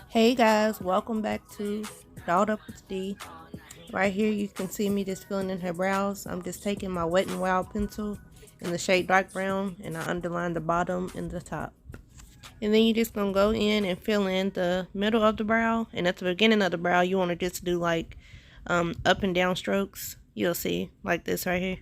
Hey guys, welcome back to Dolled Up with D. Right here you can see me just filling in her brows. I'm just taking my Wet n Wild pencil in the shade dark brown and I underline the bottom and the top. And then you're just going to go in and fill in the middle of the brow. And at the beginning of the brow you want to just do like up and down strokes. You'll see like this right here.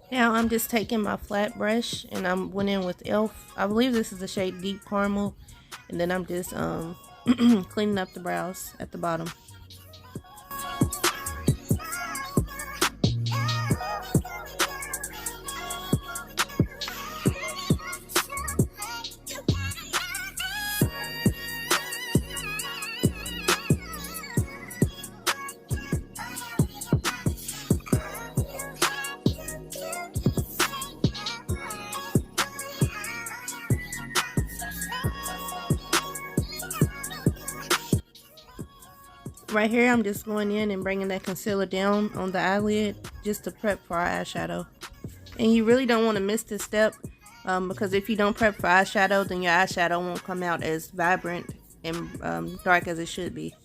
Now I'm just taking my flat brush and I'm went in with Elf. I believe this is the shade Deep Caramel. And then I'm just cleaning up the brows at the bottom. Right here, I'm just going in and bringing that concealer down on the eyelid just to prep for our eyeshadow. And you really don't want to miss this step because if you don't prep for eyeshadow, then your eyeshadow won't come out as vibrant and dark as it should be.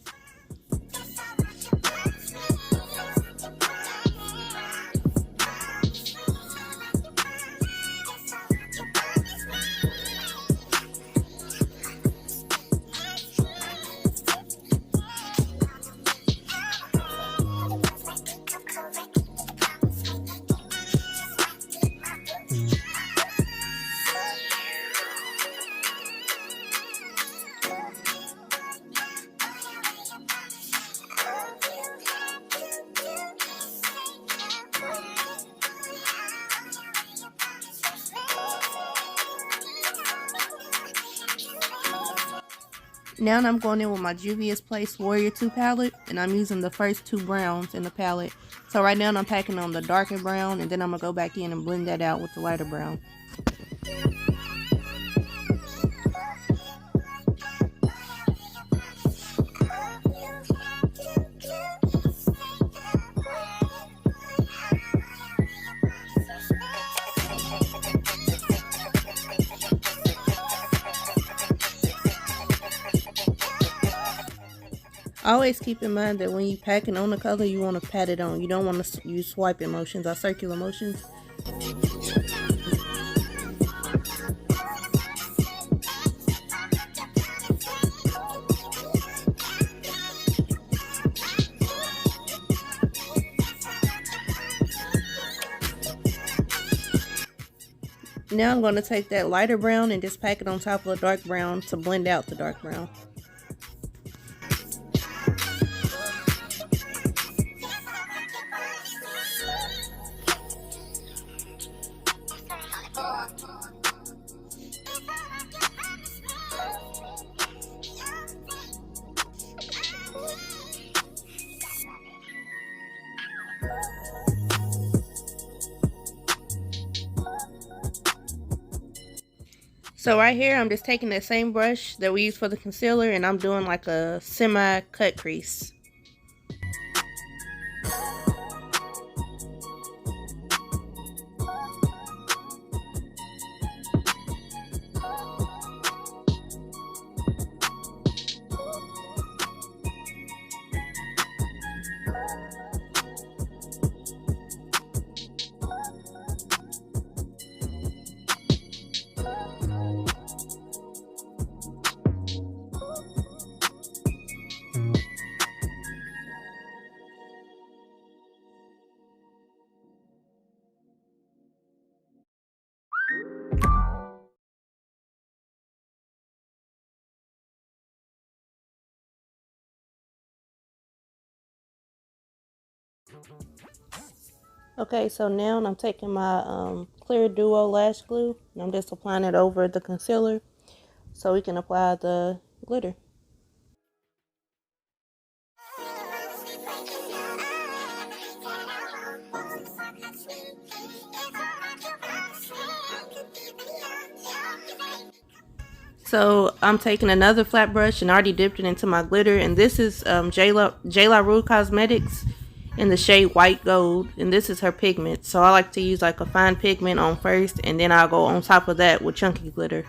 Now I'm going in with my Juvia's Place Warrior 2 palette, and I'm using the first two browns in the palette. So right now I'm packing on the darker brown, and then I'm going to go back in and blend that out with the lighter brown. Always keep in mind that when you packing on the color, you want to pat it on. You don't want to use swiping motions or circular motions. Now I'm going to take that lighter brown and just pack it on top of the dark brown to blend out the dark brown. So right here, I'm just taking that same brush that we used for the concealer and I'm doing like a semi-cut crease. Okay, so now I'm taking my clear duo lash glue and I'm just applying it over the concealer so we can apply the glitter. So I'm taking another flat brush and already dipped it into my glitter, and this is J La Rue Cosmetics in the shade White Gold, and this is her pigment. So I like to use like a fine pigment on first, and then I'll go on top of that with chunky glitter.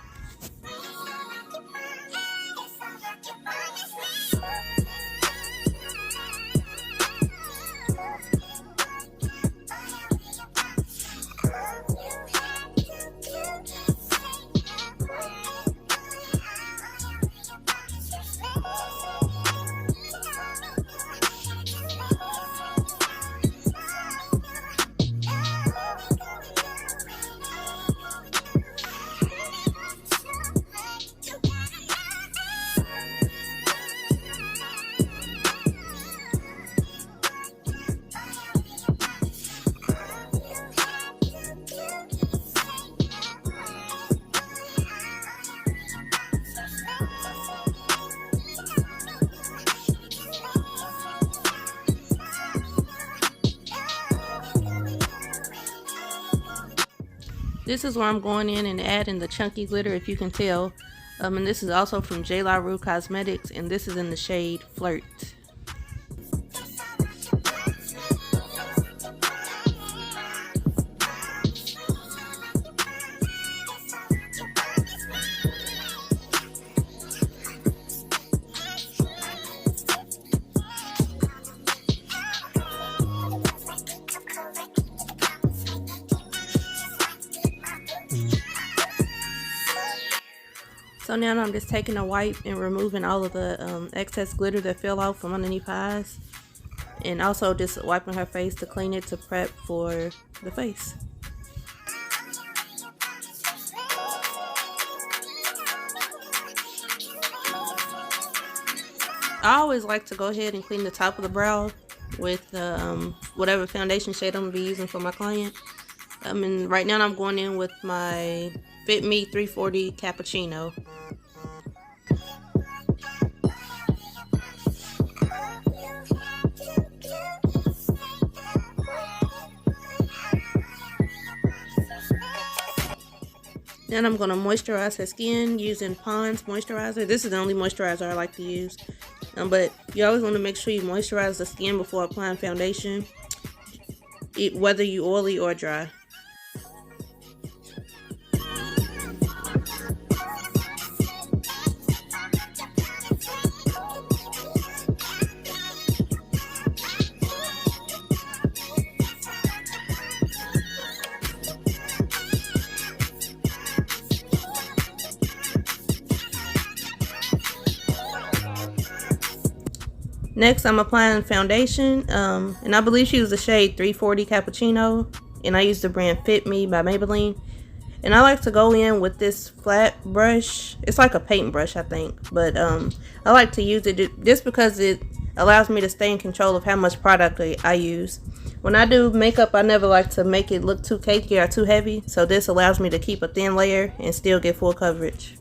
This is where I'm going in and adding the chunky glitter, if you can tell. And this is also from J La Rue Cosmetics, and this is in the shade Flirt. So now I'm just taking a wipe and removing all of the excess glitter that fell off from underneath her eyes. And also just wiping her face to clean it to prep for the face. I always like to go ahead and clean the top of the brow with whatever foundation shade I'm going to be using for my client. And right now I'm going in with my Fit Me 340 Cappuccino. Then I'm going to moisturize her skin using Pond's moisturizer. This is the only moisturizer I like to use. But you always want to make sure you moisturize the skin before applying foundation, whether you oily or dry. Next, I'm applying foundation, and I believe she used the shade 340 Cappuccino, and I used the brand Fit Me by Maybelline. And I like to go in with this flat brush. It's like a paint brush, I think, but I like to use it just because it allows me to stay in control of how much product I use. When I do makeup, I never like to make it look too cakey or too heavy, so this allows me to keep a thin layer and still get full coverage.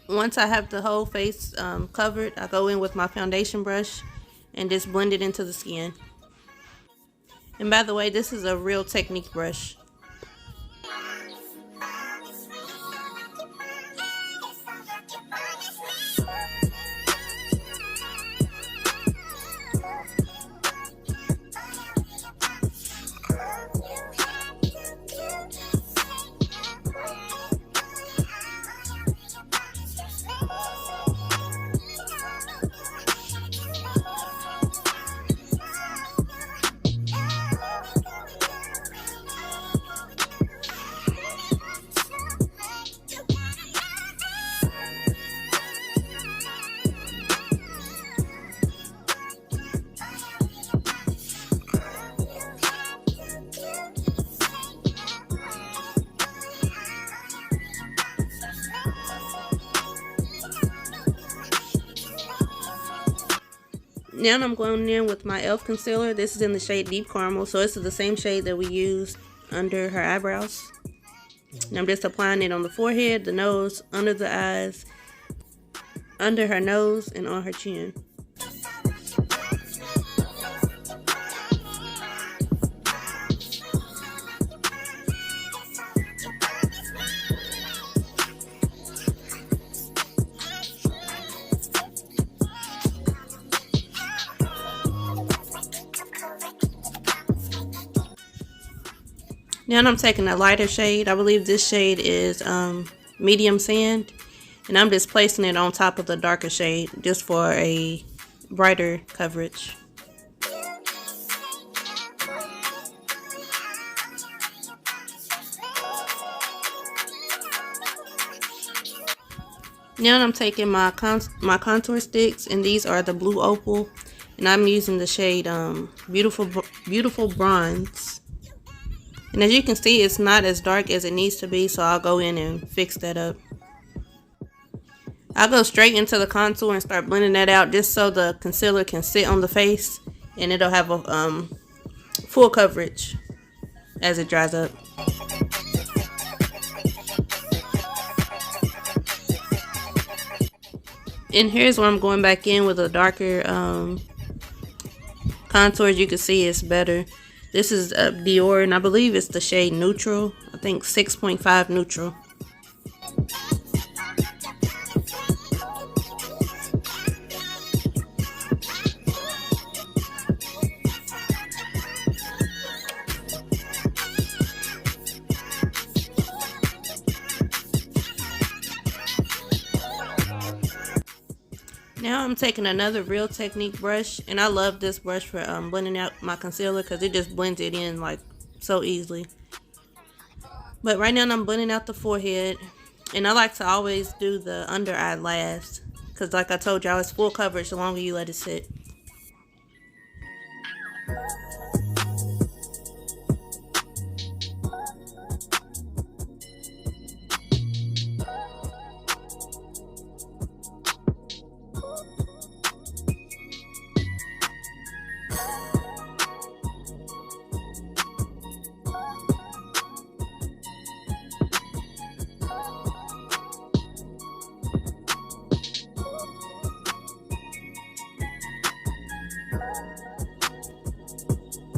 Once I have the whole face covered, I go in with my foundation brush and just blend it into the skin. And by the way, this is a Real Technique brush. Now I'm going in with my e.l.f. concealer. This is in the shade Deep Caramel, so this is the same shade that we used under her eyebrows. And I'm just applying it on the forehead, the nose, under the eyes, under her nose, and on her chin. Now I'm taking a lighter shade. I believe this shade is medium sand. And I'm just placing it on top of the darker shade just for a brighter coverage. Now I'm taking my contour sticks, and these are the Blue Opal. And I'm using the shade Beautiful Bronze. And as you can see, it's not as dark as it needs to be, so I'll go in and fix that up. I'll go straight into the contour and start blending that out just so the concealer can sit on the face and it'll have a full coverage as it dries up. And here's where I'm going back in with a darker contour. As you can see, it's better. This is Dior, and I believe it's the shade Neutral. I think 6.5 Neutral. Now I'm taking another Real Technique brush, and I love this brush for blending out my concealer because it just blends it in like so easily. But right now I'm blending out the forehead, and I like to always do the under eye last because, like I told y'all, it's full coverage the longer you let it sit.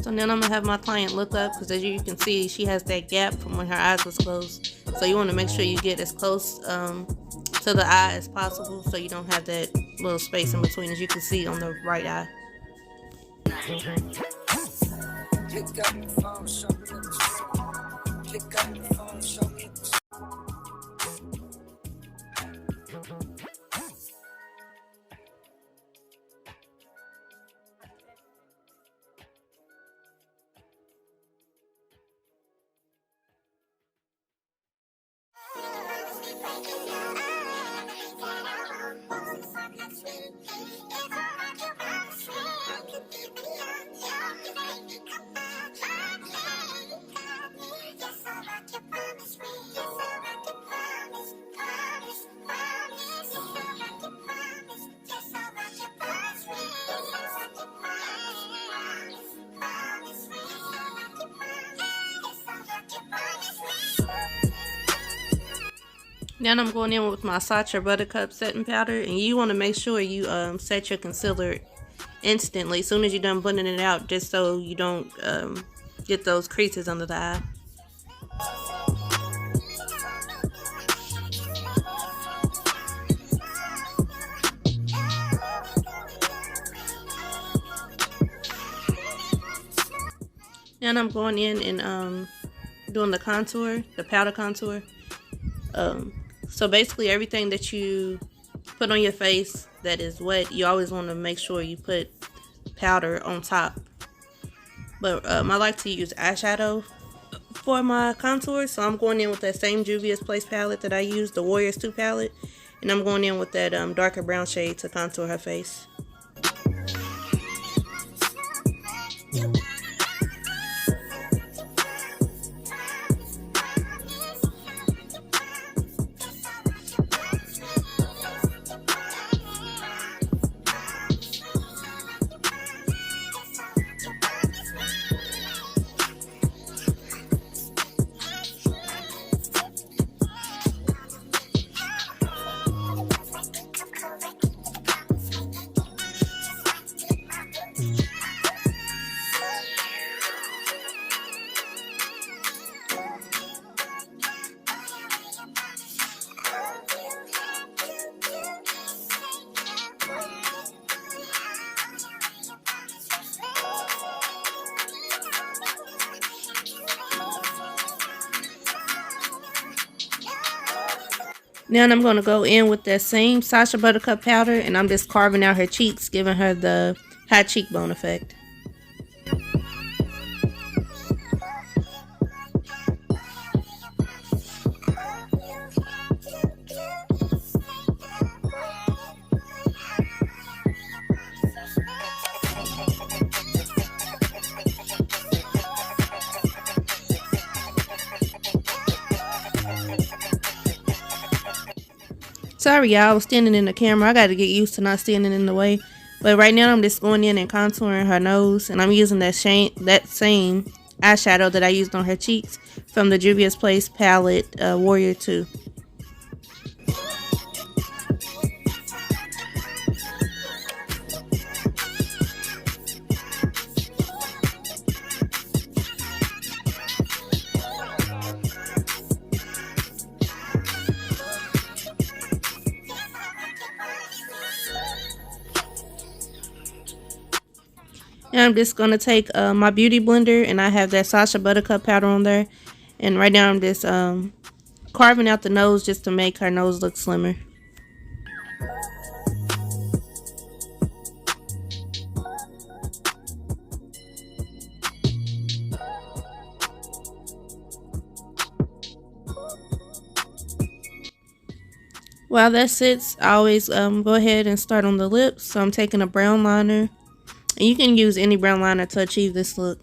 So now I'm gonna have my client look up, because as you can see, she has that gap from when her eyes was closed. So you want to make sure you get as close to the eye as possible, so you don't have that little space in between, as you can see on the right eye. Now I'm going in with my Sacha Buttercup setting powder, and you want to make sure you set your concealer instantly as soon as you're done blending it out, just so you don't get those creases under the eye. Now I'm going in and doing the contour, the powder contour. So basically everything that you put on your face that is wet, you always want to make sure you put powder on top. But I like to use eyeshadow for my contour, so I'm going in with that same Juvia's Place palette that I used, the Warriors 2 palette, and I'm going in with that darker brown shade to contour her face. Now I'm going to go in with that same Sacha Buttercup powder, and I'm just carving out her cheeks, giving her the high cheekbone effect. Sorry, y'all, I was standing in the camera. I got to get used to not standing in the way. But right now, I'm just going in and contouring her nose, and I'm using that same eyeshadow that I used on her cheeks from the Juvia's Place palette, Warrior 2. And I'm just going to take my beauty blender, and I have that Sacha Buttercup powder on there. And right now I'm just carving out the nose just to make her nose look slimmer. While that sits, I always go ahead and start on the lips. So I'm taking a brown liner. And you can use any brown liner to achieve this look.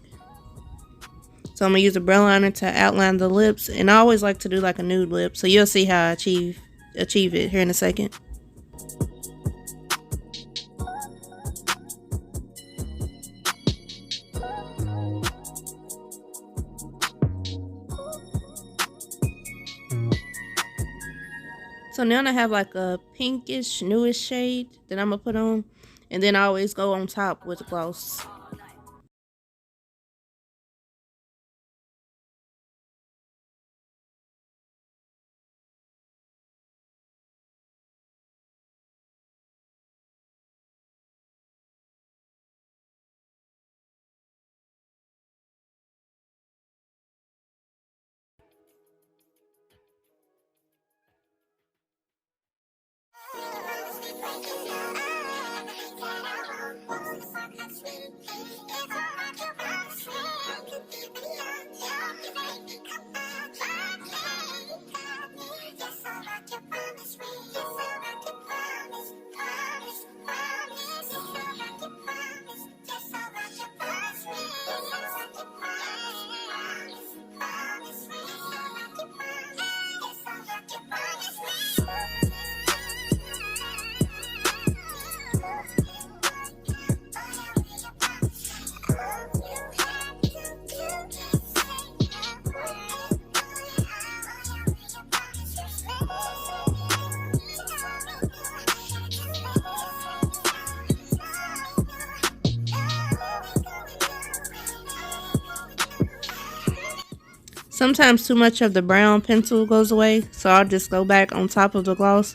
So I'm going to use a brown liner to outline the lips. And I always like to do like a nude lip. So you'll see how I achieve it here in a second. So now I have like a pinkish, newish shade that I'm going to put on. And then I always go on top with gloss. Sometimes too much of the brown pencil goes away, so I'll just go back on top of the gloss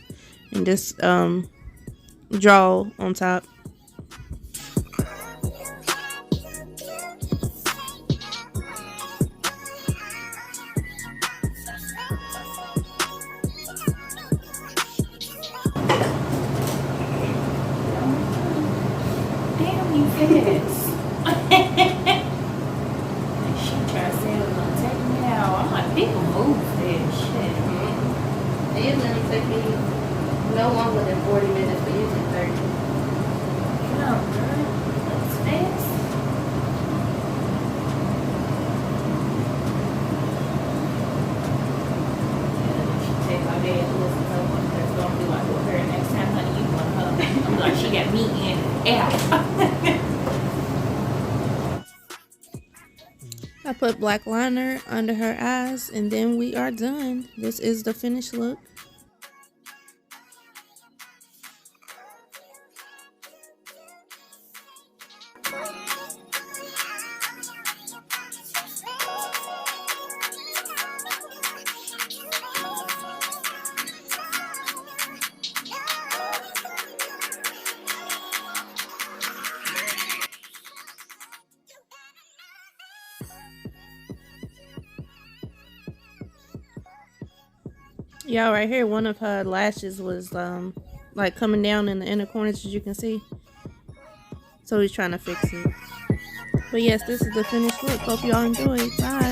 and just draw on top. Damn, you fast. She tried to say it was gonna take me out. I'm like, people move fast. Shit. It usually take me no longer than 40 minutes, but usually 30. Damn, girl. That's fast. Yeah, she take my dad to listen to one. That's gonna be like with her next time, honey, you want her. I'm like, she got me in and out. I put black liner under her eyes, and then we are done. This is the finished look. Yeah, right here, one of her lashes was like coming down in the inner corners, as you can see. So he's trying to fix it. But yes, this is the finished look. Hope y'all enjoyed. Bye.